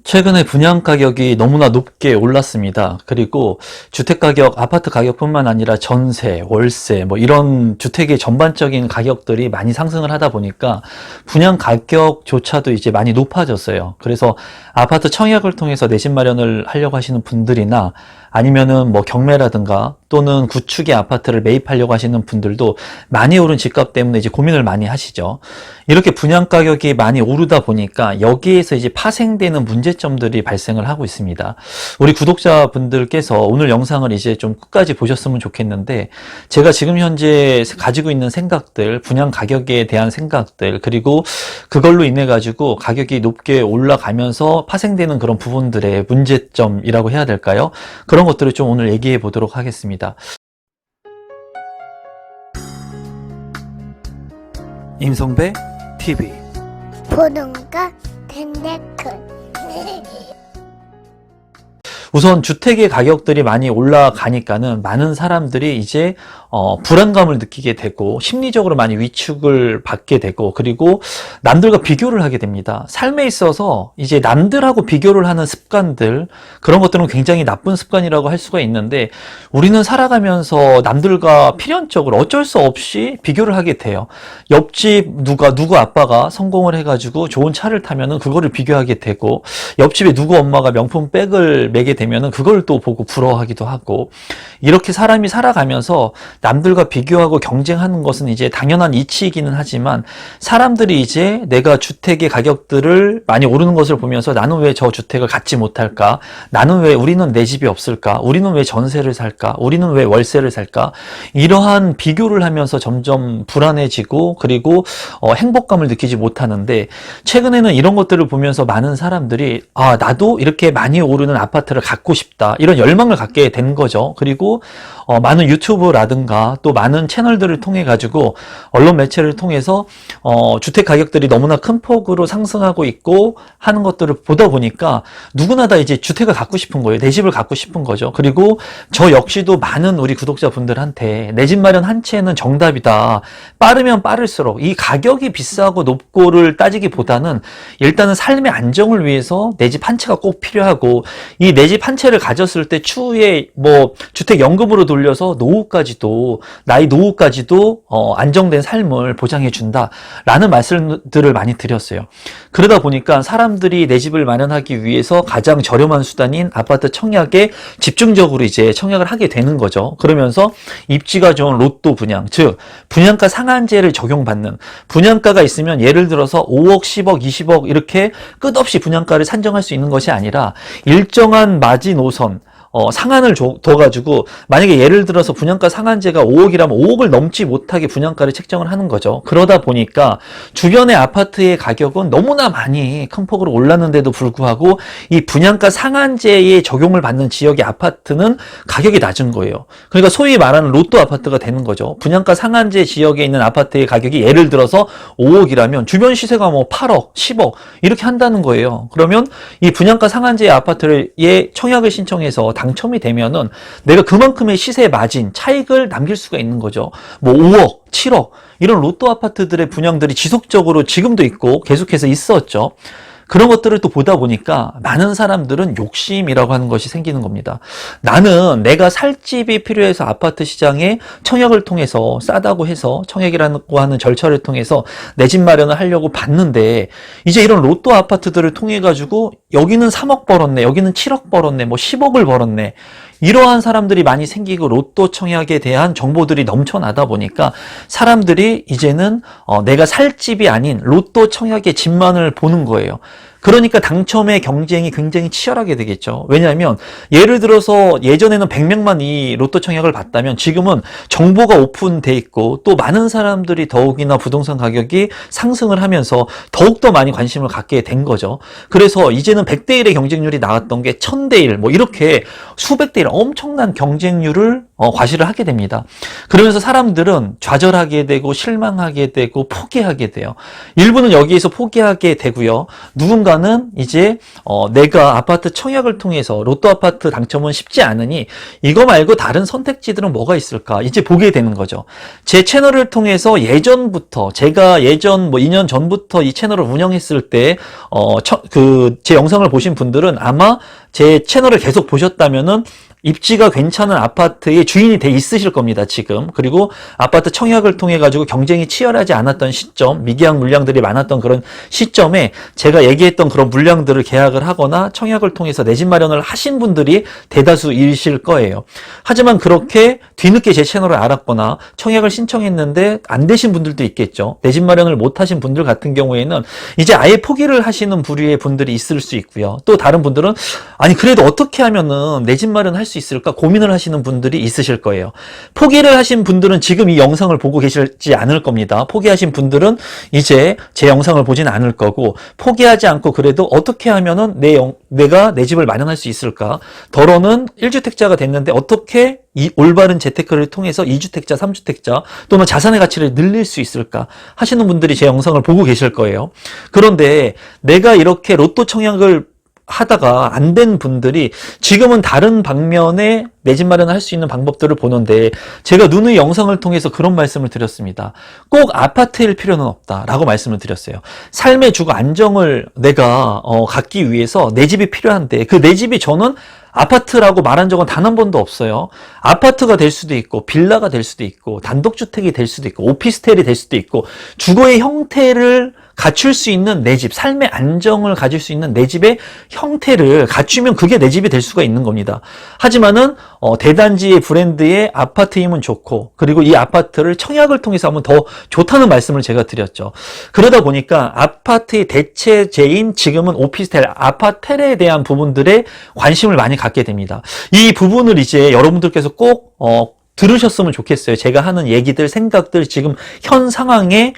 최근에 분양 가격이 너무나 높게 올랐습니다. 그리고 주택 가격, 아파트 가격뿐만 아니라 전세, 월세, 이런 주택의 전반적인 가격들이 많이 상승을 하다 보니까 분양 가격조차도 이제 많이 높아졌어요. 그래서 아파트 청약을 통해서 내 집 마련을 하려고 하시는 분들이나 아니면은 경매라든가 또는 구축의 아파트를 매입하려고 하시는 분들도 많이 오른 집값 때문에 이제 고민을 많이 하시죠. 이렇게 분양 가격이 많이 오르다 보니까 여기에서 이제 파생되는 문제점들이 발생을 하고 있습니다. 우리 구독자분들께서 오늘 영상을 이제 좀 끝까지 보셨으면 좋겠는데, 제가 지금 현재 가지고 있는 생각들, 분양 가격에 대한 생각들, 그리고 그걸로 인해 가지고 가격이 높게 올라가면서 파생되는 그런 부분들의 문제점이라고 해야 될까요? 그런 것들을 좀 오늘 얘기해 보도록 하겠습니다. 임성배 TV 보동과 텐데크. 우선 주택의 가격들이 많이 올라가니까는 많은 사람들이 이제 불안감을 느끼게 되고 심리적으로 많이 위축을 받게 되고, 그리고 남들과 비교를 하게 됩니다. 삶에 있어서 이제 남들하고 비교를 하는 습관들, 그런 것들은 굉장히 나쁜 습관이라고 할 수가 있는데, 우리는 살아가면서 남들과 필연적으로 어쩔 수 없이 비교를 하게 돼요. 옆집 누구 아빠가 성공을 해가지고 좋은 차를 타면은 그거를 비교하게 되고, 옆집에 누구 엄마가 명품 백을 매게 되면은 그걸 또 보고 부러워하기도 하고, 이렇게 사람이 살아가면서 남들과 비교하고 경쟁하는 것은 이제 당연한 이치이기는 하지만, 사람들이 이제 내가 주택의 가격들을 많이 오르는 것을 보면서 나는 왜 저 주택을 갖지 못할까? 우리는 내 집이 없을까? 우리는 왜 전세를 살까? 우리는 왜 월세를 살까? 이러한 비교를 하면서 점점 불안해지고, 그리고 행복감을 느끼지 못하는데, 최근에는 이런 것들을 보면서 많은 사람들이 나도 이렇게 많이 오르는 아파트를 갖고 싶다, 이런 열망을 갖게 된 거죠. 그리고 많은 유튜브라든가 또 많은 채널들을 통해 가지고, 언론 매체를 통해서 주택 가격들이 너무나 큰 폭으로 상승하고 있고 하는 것들을 보다 보니까 누구나 다 이제 주택을 갖고 싶은 거예요. 내 집을 갖고 싶은 거죠. 그리고 저 역시도 많은 우리 구독자분들한테 내 집 마련 한 채는 정답이다, 빠르면 빠를수록 이 가격이 비싸고 높고를 따지기보다는 일단은 삶의 안정을 위해서 내 집 한 채가 꼭 필요하고, 이 내 집 한 채를 가졌을 때 추후에 주택연금으로 돌려서 나이 노후까지도 안정된 삶을 보장해 준다라는 말씀들을 많이 드렸어요. 그러다 보니까 사람들이 내 집을 마련하기 위해서 가장 저렴한 수단인 아파트 청약에 집중적으로 이제 청약을 하게 되는 거죠. 그러면서 입지가 좋은 로또 분양, 즉 분양가 상한제를 적용받는, 분양가가 있으면 예를 들어서 5억, 10억, 20억 이렇게 끝없이 분양가를 산정할 수 있는 것이 아니라 일정한 마지노선, 상한을 둬가지고, 만약에 예를 들어서 분양가 상한제가 5억이라면 5억을 넘지 못하게 분양가를 책정을 하는 거죠. 그러다 보니까 주변의 아파트의 가격은 너무나 많이 큰 폭으로 올랐는데도 불구하고 이 분양가 상한제에 적용을 받는 지역의 아파트는 가격이 낮은 거예요. 그러니까 소위 말하는 로또 아파트가 되는 거죠. 분양가 상한제 지역에 있는 아파트의 가격이 예를 들어서 5억이라면 주변 시세가 8억, 10억 이렇게 한다는 거예요. 그러면 이 분양가 상한제 아파트에 청약을 신청해서 당첨이 되면은 내가 그만큼의 시세 마진, 차익을 남길 수가 있는 거죠. 5억, 7억 이런 로또 아파트들의 분양들이 지속적으로 지금도 있고 계속해서 있었죠. 그런 것들을 또 보다 보니까 많은 사람들은 욕심이라고 하는 것이 생기는 겁니다. 나는 내가 살 집이 필요해서 아파트 시장에 청약을 통해서 싸다고 해서 청약이라고 하는 절차를 통해서 내 집 마련을 하려고 봤는데, 이제 이런 로또 아파트들을 통해 가지고 여기는 3억 벌었네, 여기는 7억 벌었네, 10억을 벌었네, 이러한 사람들이 많이 생기고 로또 청약에 대한 정보들이 넘쳐나다 보니까 사람들이 이제는 내가 살 집이 아닌 로또 청약의 집만을 보는 거예요. 그러니까 당첨의 경쟁이 굉장히 치열하게 되겠죠. 왜냐하면 예를 들어서 예전에는 100명만 이 로또 청약을 봤다면 지금은 정보가 오픈돼 있고 또 많은 사람들이 더욱이나 부동산 가격이 상승을 하면서 더욱더 많이 관심을 갖게 된 거죠. 그래서 이제는 100대 1의 경쟁률이 나왔던 게 1000대 1, 이렇게 수백 대 1 엄청난 경쟁률을 과시를 하게 됩니다. 그러면서 사람들은 좌절하게 되고 실망하게 되고 포기하게 돼요. 일부는 여기에서 포기하게 되고요. 누군가는 이제 내가 아파트 청약을 통해서 로또 아파트 당첨은 쉽지 않으니 이거 말고 다른 선택지들은 뭐가 있을까 이제 보게 되는 거죠. 제 채널을 통해서 예전부터 제가 예전 2년 전부터 이 채널을 운영했을 때 제 영상을 보신 분들은 아마 제 채널을 계속 보셨다면은 입지가 괜찮은 아파트의 주인이 돼 있으실 겁니다, 지금. 그리고 아파트 청약을 통해 가지고 경쟁이 치열하지 않았던 시점, 미계약 물량들이 많았던 그런 시점에 제가 얘기했던 그런 물량들을 계약을 하거나 청약을 통해서 내 집 마련을 하신 분들이 대다수이실 거예요. 하지만 그렇게 뒤늦게 제 채널을 알았거나 청약을 신청했는데 안 되신 분들도 있겠죠. 내 집 마련을 못 하신 분들 같은 경우에는 이제 아예 포기를 하시는 부류의 분들이 있을 수 있고요. 또 다른 분들은 아니 그래도 어떻게 하면은 내 집 마련 할 수 있을까 고민을 하시는 분들이 있으실 거예요. 포기를 하신 분들은 지금 이 영상을 보고 계시지 않을 겁니다. 포기하신 분들은 이제 제 영상을 보진 않을 거고, 포기하지 않고 그래도 어떻게 하면은 내가 내 집을 마련할 수 있을까? 더러는 1주택자가 됐는데 어떻게 이 올바른 재테크를 통해서 2주택자, 3주택자 또는 자산의 가치를 늘릴 수 있을까 하시는 분들이 제 영상을 보고 계실 거예요. 그런데 내가 이렇게 로또 청약을 하다가 안 된 분들이 지금은 다른 방면에 내 집 마련을 할 수 있는 방법들을 보는데, 제가 누누이 영상을 통해서 그런 말씀을 드렸습니다. 꼭 아파트일 필요는 없다라고 말씀을 드렸어요. 삶의 주거 안정을 내가 갖기 위해서 내 집이 필요한데, 그 내 집이 저는 아파트라고 말한 적은 단 한 번도 없어요. 아파트가 될 수도 있고 빌라가 될 수도 있고 단독주택이 될 수도 있고 오피스텔이 될 수도 있고, 주거의 형태를 갖출 수 있는 내 집, 삶의 안정을 가질 수 있는 내 집의 형태를 갖추면 그게 내 집이 될 수가 있는 겁니다. 하지만은 대단지의 브랜드의 아파트이면 좋고, 그리고 이 아파트를 청약을 통해서 하면 더 좋다는 말씀을 제가 드렸죠. 그러다 보니까 아파트의 대체제인 지금은 오피스텔, 아파텔에 대한 부분들에 관심을 많이 갖게 됩니다. 이 부분을 이제 여러분들께서 꼭 들으셨으면 좋겠어요. 제가 하는 얘기들, 생각들, 지금 현 상황에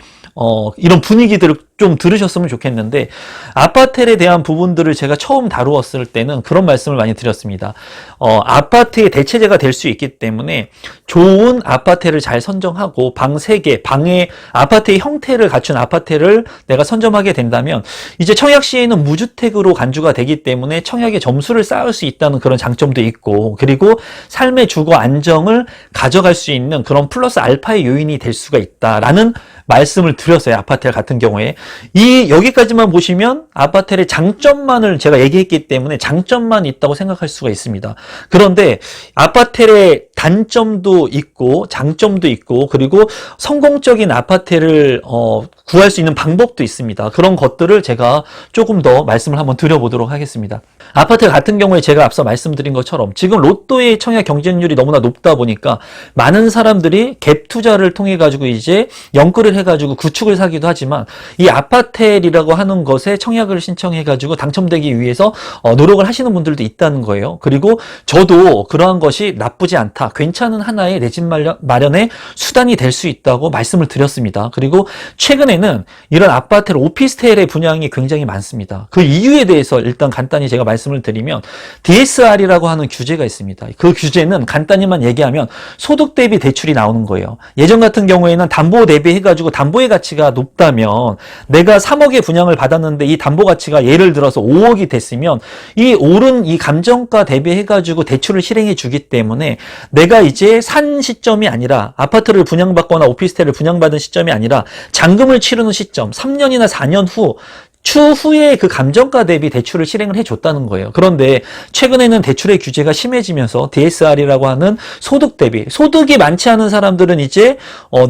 이런 분위기들을 좀 들으셨으면 좋겠는데, 아파텔에 대한 부분들을 제가 처음 다루었을 때는 그런 말씀을 많이 드렸습니다. 아파트의 대체제가 될 수 있기 때문에 좋은 아파트를 잘 선정하고 방 3개, 방의 아파트의 형태를 갖춘 아파트를 내가 선점하게 된다면 이제 청약 시에는 무주택으로 간주가 되기 때문에 청약의 점수를 쌓을 수 있다는 그런 장점도 있고, 그리고 삶의 주거 안정을 가져갈 수 있는 그런 플러스 알파의 요인이 될 수가 있다라는 말씀을 드렸어요. 아파텔 같은 경우에. 여기까지만 보시면 아파텔의 장점만을 제가 얘기했기 때문에 장점만 있다고 생각할 수가 있습니다. 그런데 아파텔의 단점도 있고 장점도 있고, 그리고 성공적인 아파텔을 구할 수 있는 방법도 있습니다. 그런 것들을 제가 조금 더 말씀을 한번 드려보도록 하겠습니다. 아파트 같은 경우에 제가 앞서 말씀드린 것처럼 지금 로또의 청약 경쟁률이 너무나 높다 보니까 많은 사람들이 갭 투자를 통해 가지고 이제 연끌을 해 가지고 구축을 사기도 하지만, 이 아파텔이라고 하는 것에 청약을 신청해 가지고 당첨되기 위해서 노력을 하시는 분들도 있다는 거예요. 그리고 저도 그러한 것이 나쁘지 않다, 괜찮은 하나의 내 집 마련의 수단이 될 수 있다고 말씀을 드렸습니다. 그리고 최근에는 이런 아파텔, 오피스텔의 분양이 굉장히 많습니다. 그 이유에 대해서 일단 간단히 제가 말씀을 드리면, DSR이라고 하는 규제가 있습니다. 그 규제는 간단히만 얘기하면 소득 대비 대출이 나오는 거예요. 예전 같은 경우에는 담보 대비해가지고 담보의 가치가 높다면, 내가 3억의 분양을 받았는데 이 담보 가치가 예를 들어서 5억이 됐으면 이 오른 이 감정가 대비해가지고 대출을 실행해 주기 때문에 내가 이제 산 시점이 아니라, 아파트를 분양받거나 오피스텔을 분양받은 시점이 아니라 잔금을 치르는 시점, 3년이나 4년 후 추후에 그 감정가 대비 대출을 실행을 해줬다는 거예요. 그런데 최근에는 대출의 규제가 심해지면서 DSR이라고 하는 소득 대비, 소득이 많지 않은 사람들은 이제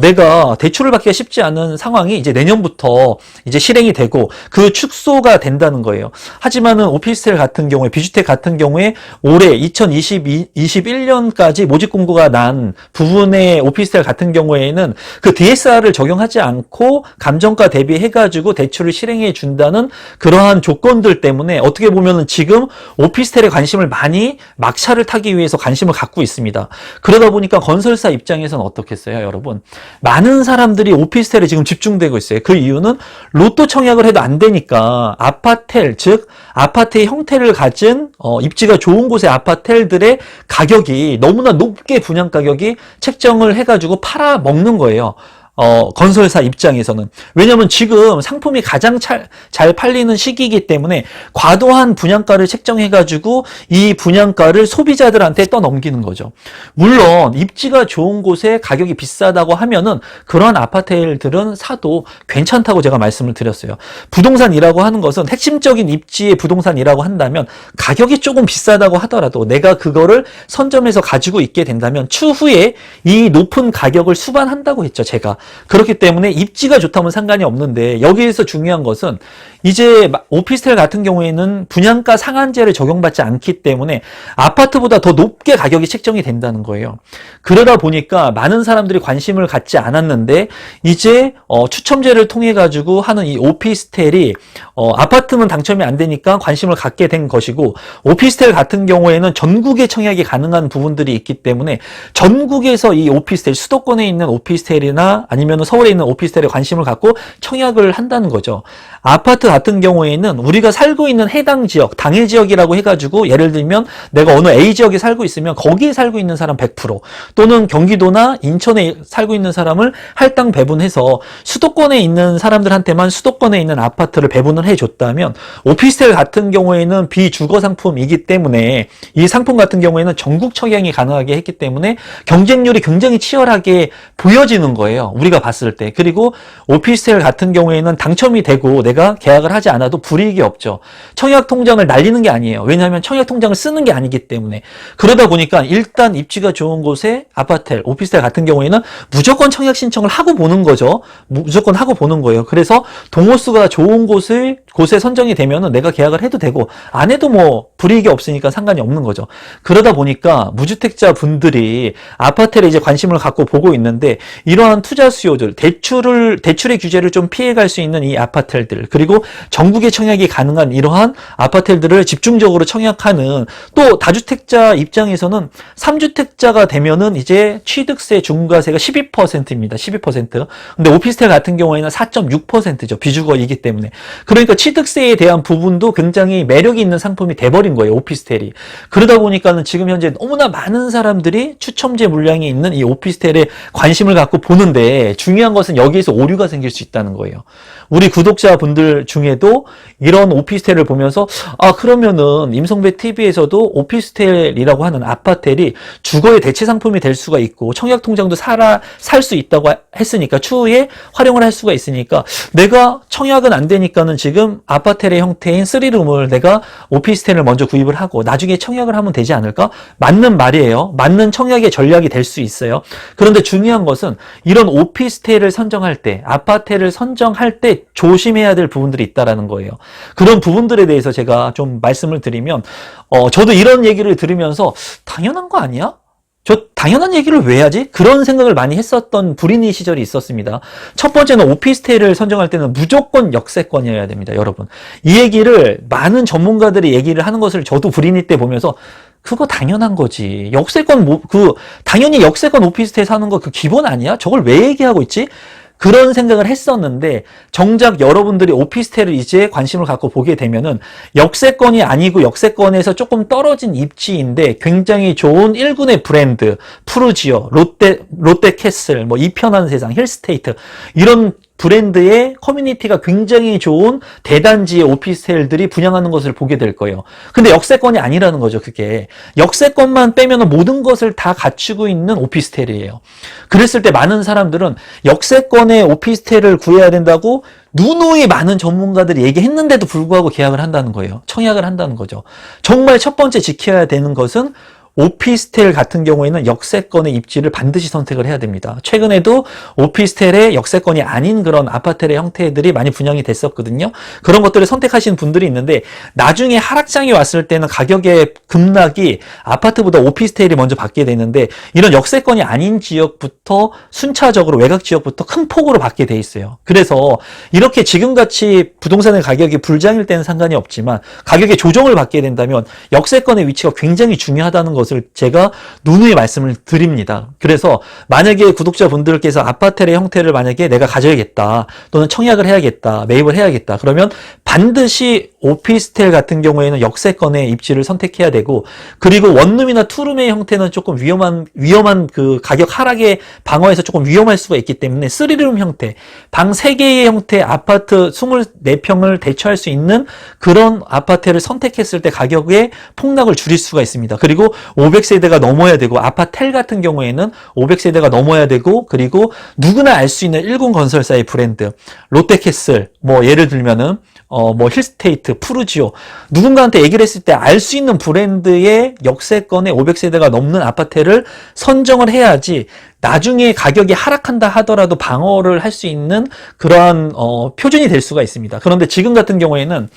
내가 대출을 받기가 쉽지 않은 상황이 이제 내년부터 이제 실행이 되고 그 축소가 된다는 거예요. 하지만은 오피스텔 같은 경우에, 비주택 같은 경우에 올해 2021년까지 모집 공고가 난 부분의 오피스텔 같은 경우에는 그 DSR을 적용하지 않고 감정가 대비해가지고 대출을 실행해 준다 된다는 그러한 조건들 때문에 어떻게 보면은 지금 오피스텔에 관심을 많이 막차를 타기 위해서 관심을 갖고 있습니다. 그러다 보니까 건설사 입장에서는 어떻겠어요, 여러분? 많은 사람들이 오피스텔에 지금 집중되고 있어요. 그 이유는 로또 청약을 해도 안 되니까 아파텔, 즉 아파트의 형태를 가진 입지가 좋은 곳의 아파텔들의 가격이 너무나 높게 분양 가격이 책정을 해가지고 팔아먹는 거예요. 건설사 입장에서는. 왜냐면 지금 상품이 가장 잘 팔리는 시기이기 때문에 과도한 분양가를 책정해가지고 이 분양가를 소비자들한테 떠넘기는 거죠. 물론 입지가 좋은 곳에 가격이 비싸다고 하면은 그런 아파트들은 사도 괜찮다고 제가 말씀을 드렸어요. 부동산이라고 하는 것은 핵심적인 입지의 부동산이라고 한다면 가격이 조금 비싸다고 하더라도 내가 그거를 선점해서 가지고 있게 된다면 추후에 이 높은 가격을 수반한다고 했죠, 제가. 그렇기 때문에 입지가 좋다면 상관이 없는데 여기에서 중요한 것은 이제 오피스텔 같은 경우에는 분양가 상한제를 적용받지 않기 때문에 아파트보다 더 높게 가격이 책정이 된다는 거예요. 그러다 보니까 많은 사람들이 관심을 갖지 않았는데 이제 추첨제를 통해 가지고 하는 이 오피스텔이 아파트는 당첨이 안 되니까 관심을 갖게 된 것이고, 오피스텔 같은 경우에는 전국에 청약이 가능한 부분들이 있기 때문에 전국에서 이 오피스텔, 수도권에 있는 오피스텔이나 아니면 서울에 있는 오피스텔에 관심을 갖고 청약을 한다는 거죠. 아파트 같은 경우에는 우리가 살고 있는 해당 지역, 당해 지역이라고 해가지고 예를 들면 내가 어느 A 지역에 살고 있으면 거기에 살고 있는 사람 100% 또는 경기도나 인천에 살고 있는 사람을 할당 배분해서 수도권에 있는 사람들한테만 수도권에 있는 아파트를 배분을 해줬다면, 오피스텔 같은 경우에는 비주거 상품이기 때문에 이 상품 같은 경우에는 전국 청약이 가능하게 했기 때문에 경쟁률이 굉장히 치열하게 보여지는 거예요, 우리가 봤을 때. 그리고 오피스텔 같은 경우에는 당첨이 되고 내가 계약을 하지 않아도 불이익이 없죠. 청약 통장을 날리는 게 아니에요. 왜냐하면 청약 통장을 쓰는 게 아니기 때문에. 그러다 보니까 일단 입지가 좋은 곳에 아파트, 오피스텔 같은 경우에는 무조건 청약 신청을 하고 보는 거죠. 무조건 하고 보는 거예요. 그래서 동호수가 좋은 곳에 선정이 되면은 내가 계약을 해도 되고 안 해도 뭐 불이익이 없으니까 상관이 없는 거죠. 그러다 보니까 무주택자 분들이 아파트에 이제 관심을 갖고 보고 있는데, 이러한 투자 수요들, 대출의 규제를 좀 피해갈 수 있는 이 아파트들, 그리고 전국에 청약이 가능한 이러한 아파트들을 집중적으로 청약하는, 또 다주택자 입장에서는 3주택자가 되면은 이제 취득세 중과세가 12%입니다. 12%. 근데 오피스텔 같은 경우에는 4.6%죠. 비주거이기 때문에. 그러니까 취득세에 대한 부분도 굉장히 매력이 있는 상품이 돼버린 거예요, 오피스텔이. 그러다 보니까는 지금 현재 너무나 많은 사람들이 추첨제 물량이 있는 이 오피스텔에 관심을 갖고 보는데, 중요한 것은 여기에서 오류가 생길 수 있다는 거예요. 우리 구독자분들 중에도 이런 오피스텔을 보면서 그러면은 임성배 TV에서도 오피스텔이라고 하는 아파텔이 주거의 대체 상품이 될 수가 있고 청약 통장도 살 수 있다고 했으니까, 추후에 활용을 할 수가 있으니까 내가 청약은 안 되니까는 지금 아파텔의 형태인 3룸을 내가 오피스텔을 먼저 구입을 하고 나중에 청약을 하면 되지 않을까? 맞는 말이에요. 맞는 청약의 전략이 될 수 있어요. 그런데 중요한 것은 이런 오피스텔을 선정할 때, 아파트를 선정할 때 조심해야 될 부분들이 있다라는 거예요. 그런 부분들에 대해서 제가 좀 말씀을 드리면, 저도 이런 얘기를 들으면서 당연한 거 아니야? 저 당연한 얘기를 왜 하지? 그런 생각을 많이 했었던 불인의 시절이 있었습니다. 첫 번째는 오피스텔을 선정할 때는 무조건 역세권이어야 됩니다, 여러분. 이 얘기를 많은 전문가들이 얘기를 하는 것을 저도 불인의 때 보면서 그거 당연한 거지. 역세권, 당연히 역세권 오피스텔 사는 거 그 기본 아니야? 저걸 왜 얘기하고 있지? 그런 생각을 했었는데, 정작 여러분들이 오피스텔을 이제 관심을 갖고 보게 되면은 역세권이 아니고 역세권에서 조금 떨어진 입지인데 굉장히 좋은 1군의 브랜드, 푸르지오, 롯데캐슬, 뭐 이편한 세상, 힐스테이트, 이런 브랜드의 커뮤니티가 굉장히 좋은 대단지의 오피스텔들이 분양하는 것을 보게 될 거예요. 근데 역세권이 아니라는 거죠, 그게. 역세권만 빼면 모든 것을 다 갖추고 있는 오피스텔이에요. 그랬을 때 많은 사람들은 역세권의 오피스텔을 구해야 된다고 누누이 많은 전문가들이 얘기했는데도 불구하고 계약을 한다는 거예요. 청약을 한다는 거죠. 정말 첫 번째 지켜야 되는 것은 오피스텔 같은 경우에는 역세권의 입지를 반드시 선택을 해야 됩니다. 최근에도 오피스텔의 역세권이 아닌 그런 아파트의 형태들이 많이 분양이 됐었거든요. 그런 것들을 선택하시는 분들이 있는데 나중에 하락장이 왔을 때는 가격의 급락이 아파트보다 오피스텔이 먼저 받게 되는데 이런 역세권이 아닌 지역부터 순차적으로 외곽 지역부터 큰 폭으로 받게 돼 있어요. 그래서 이렇게 지금같이 부동산의 가격이 불장일 때는 상관이 없지만 가격의 조정을 받게 된다면 역세권의 위치가 굉장히 중요하다는 것을 제가 누누이 말씀을 드립니다. 그래서 만약에 구독자분들께서 아파트의 형태를 만약에 내가 가져야겠다 또는 청약을 해야겠다 매입을 해야겠다 그러면 반드시 오피스텔 같은 경우에는 역세권의 입지를 선택해야 되고 그리고 원룸이나 투룸의 형태는 조금 위험한 그 가격 하락의 방어에서 조금 위험할 수가 있기 때문에 3룸 형태 방 3개의 형태 아파트 24평을 대처할 수 있는 그런 아파트를 선택했을 때 가격의 폭락을 줄일 수가 있습니다. 그리고 500세대가 넘어야 되고 아파텔 같은 경우에는 500세대가 넘어야 되고 그리고 누구나 알 수 있는 일군건설사의 브랜드 롯데캐슬 뭐 예를 들면은 뭐 힐스테이트, 푸르지오 누군가한테 얘기를 했을 때 알 수 있는 브랜드의 역세권의 500세대가 넘는 아파트를 선정을 해야지 나중에 가격이 하락한다 하더라도 방어를 할 수 있는 그러한 표준이 될 수가 있습니다. 그런데 지금 같은 경우에는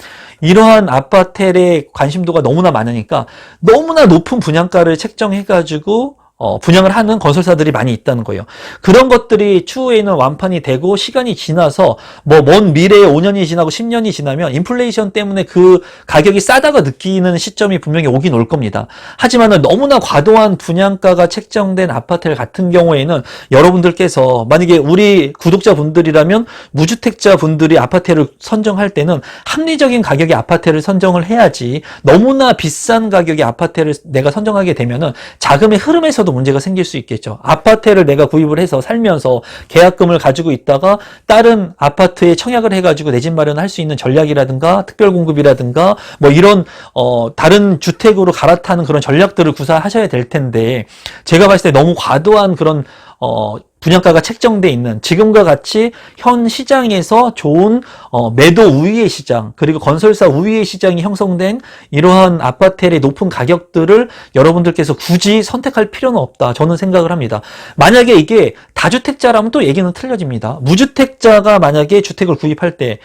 이러한 아파트의 관심도가 너무나 많으니까 너무나 높은 분양가를 책정해가지고 분양을 하는 건설사들이 많이 있다는 거예요. 그런 것들이 추후에는 완판이 되고 시간이 지나서 뭐 먼 미래에 5년이 지나고 10년이 지나면 인플레이션 때문에 그 가격이 싸다가 느끼는 시점이 분명히 오긴 올 겁니다. 하지만은 너무나 과도한 분양가가 책정된 아파트 같은 경우에는 여러분들께서 만약에 우리 구독자분들이라면 무주택자분들이 아파트를 선정할 때는 합리적인 가격의 아파트를 선정을 해야지 너무나 비싼 가격의 아파트를 내가 선정하게 되면은 자금의 흐름에서 문제가 생길 수 있겠죠. 아파트를 내가 구입을 해서 살면서 계약금을 가지고 있다가 다른 아파트에 청약을 해가지고 내 집 마련을 할 수 있는 전략이라든가 특별공급이라든가 뭐 이런 다른 주택으로 갈아타는 그런 전략들을 구사하셔야 될 텐데 제가 봤을 때 너무 과도한 그런 분양가가 책정돼 있는 지금과 같이 현 시장에서 좋은 매도 우위의 시장 그리고 건설사 우위의 시장이 형성된 이러한 아파트의 높은 가격들을 여러분들께서 굳이 선택할 필요는 없다 저는 생각을 합니다. 만약에 이게 다주택자라면 또 얘기는 틀려집니다. 무주택자가 만약에 주택을 구입할 때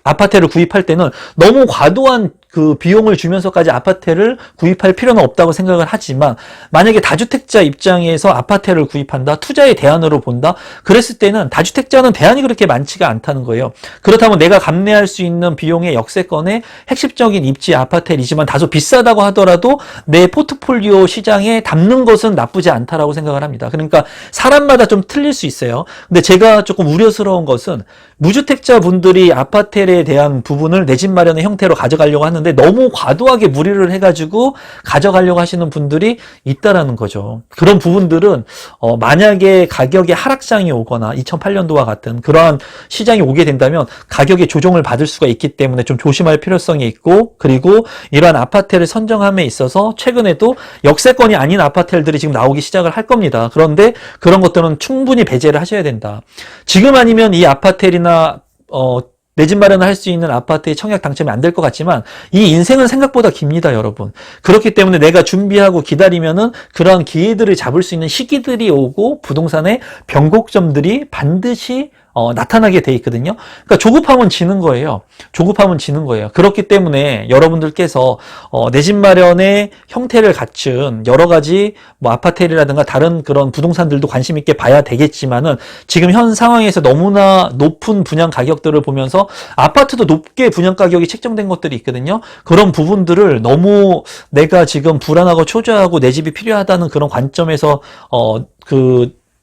아파트를 구입할 때는 너무 과도한 그 비용을 주면서까지 아파트를 구입할 필요는 없다고 생각을 하지만 만약에 다주택자 입장에서 아파트를 구입한다, 투자의 대안으로 본다, 그랬을 때는 다주택자는 대안이 그렇게 많지가 않다는 거예요. 그렇다면 내가 감내할 수 있는 비용의 역세권의 핵심적인 입지 아파트이지만 다소 비싸다고 하더라도 내 포트폴리오 시장에 담는 것은 나쁘지 않다라고 생각을 합니다. 그러니까 사람마다 좀 틀릴 수 있어요. 근데 제가 조금 우려스러운 것은 무주택자 분들이 아파트에 대한 부분을 내 집 마련의 형태로 가져가려고 하는데 너무 과도하게 무리를 해가지고 가져가려고 하시는 분들이 있다라는 거죠. 그런 부분들은 만약에 가격의 하락장이 오거나 2008년도와 같은 그러한 시장이 오게 된다면 가격의 조정을 받을 수가 있기 때문에 좀 조심할 필요성이 있고 그리고 이러한 아파트를 선정함에 있어서 최근에도 역세권이 아닌 아파트들이 지금 나오기 시작을 할 겁니다. 그런데 그런 것들은 충분히 배제를 하셔야 된다. 지금 아니면 이 아파트나 내 집 마련을 할 수 있는 아파트에 청약 당첨이 안 될 것 같지만 이 인생은 생각보다 깁니다, 여러분. 그렇기 때문에 내가 준비하고 기다리면은 그러한 기회들을 잡을 수 있는 시기들이 오고 부동산의 변곡점들이 반드시 나타나게 돼 있거든요. 그러니까 조급하면 지는 거예요. 조급하면 지는 거예요. 그렇기 때문에 여러분들께서 내 집 마련의 형태를 갖춘 여러 가지 뭐 아파트라든가 다른 그런 부동산들도 관심 있게 봐야 되겠지만은 지금 현 상황에서 너무나 높은 분양 가격들을 보면서 아파트도 높게 분양 가격이 책정된 것들이 있거든요. 그런 부분들을 너무 내가 지금 불안하고 초조하고 내 집이 필요하다는 그런 관점에서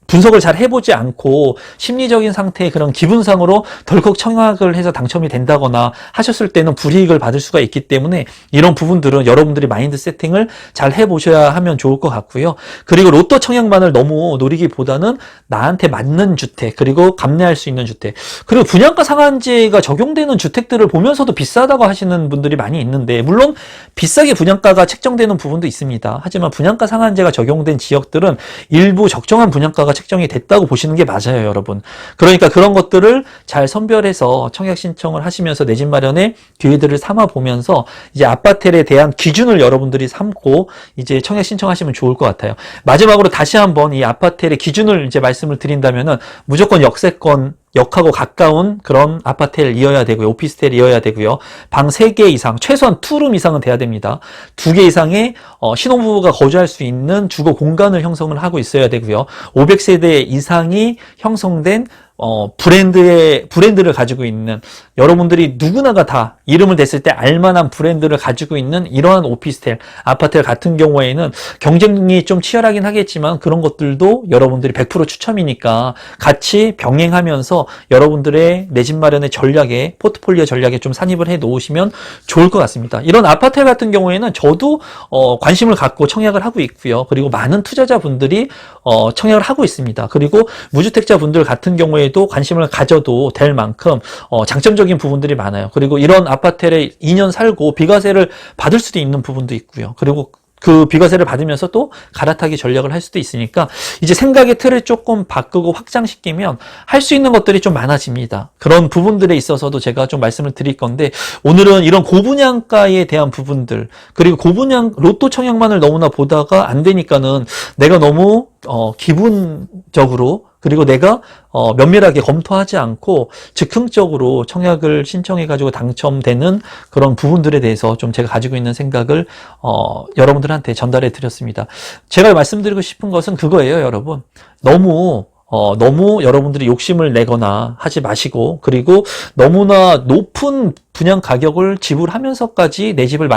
분석을 잘 해보지 않고 심리적인 상태의 그런 기분상으로 덜컥 청약을 해서 당첨이 된다거나 하셨을 때는 불이익을 받을 수가 있기 때문에 이런 부분들은 여러분들이 마인드 세팅을 잘 해보셔야 하면 좋을 것 같고요. 그리고 로또 청약만을 너무 노리기보다는 나한테 맞는 주택 그리고 감내할 수 있는 주택 그리고 분양가 상한제가 적용되는 주택들을 보면서도 비싸다고 하시는 분들이 많이 있는데 물론 비싸게 분양가가 책정되는 부분도 있습니다. 하지만 분양가 상한제가 적용된 지역들은 일부 적정한 분양가가 얼마가 책정이 됐다고 보시는 게 맞아요, 여러분. 그러니까 그런 것들을 잘 선별해서 청약 신청을 하시면서 내 집 마련의 기회들을 삼아 보면서 이제 아파텔에 대한 기준을 여러분들이 삼고 이제 청약 신청하시면 좋을 것 같아요. 마지막으로 다시 한번 이 아파텔의 기준을 이제 말씀을 드린다면은 무조건 역세권, 역하고 가까운 그런 아파트이어야 되고요. 오피스텔이어야 되고요. 방 3개 이상, 최소한 2룸 이상은 돼야 됩니다. 2개 이상의 신혼부부가 거주할 수 있는 주거 공간을 형성을 하고 있어야 되고요. 500세대 이상이 형성된 브랜드를 가지고 있는, 여러분들이 누구나가 다 이름을 댔을 때 알만한 브랜드를 가지고 있는 이러한 오피스텔, 아파트 같은 경우에는 경쟁이 좀 치열하긴 하겠지만 그런 것들도 여러분들이 100% 추첨이니까 같이 병행하면서 여러분들의 내 집 마련의 전략에, 포트폴리오 전략에 좀 산입을 해 놓으시면 좋을 것 같습니다. 이런 아파트 같은 경우에는 저도 관심을 갖고 청약을 하고 있고요. 그리고 많은 투자자분들이 청약을 하고 있습니다. 그리고 무주택자분들 같은 경우에도 관심을 가져도 될 만큼 장점적인 부분들이 많아요. 그리고 이런 아파트에 2년 살고 비과세를 받을 수도 있는 부분도 있고요. 그리고 그 비과세를 받으면서 또 갈아타기 전략을 할 수도 있으니까 이제 생각의 틀을 조금 바꾸고 확장시키면 할 수 있는 것들이 좀 많아집니다. 그런 부분들에 있어서도 제가 좀 말씀을 드릴 건데, 오늘은 이런 고분양가에 대한 부분들, 그리고 고분양 로또 청약만을 너무나 보다가 안 되니까는 내가 너무 기분적으로, 그리고 내가 면밀하게 검토하지 않고 즉흥적으로 청약을 신청해가지고 당첨되는 그런 부분들에 대해서 좀 제가 가지고 있는 생각을 여러분들한테 전달해 드렸습니다. 제가 말씀드리고 싶은 것은 그거예요, 여러분. 너무 여러분들이 욕심을 내거나 하지 마시고, 그리고 너무나 높은 분양 가격을 지불하면서까지 내 집을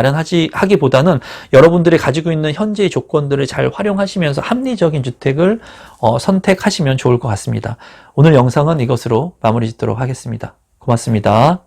하기보다는 여러분들이 가지고 있는 현재의 조건들을 잘 활용하시면서 합리적인 주택을 선택하시면 좋을 것 같습니다. 오늘 영상은 이것으로 마무리 짓도록 하겠습니다. 고맙습니다.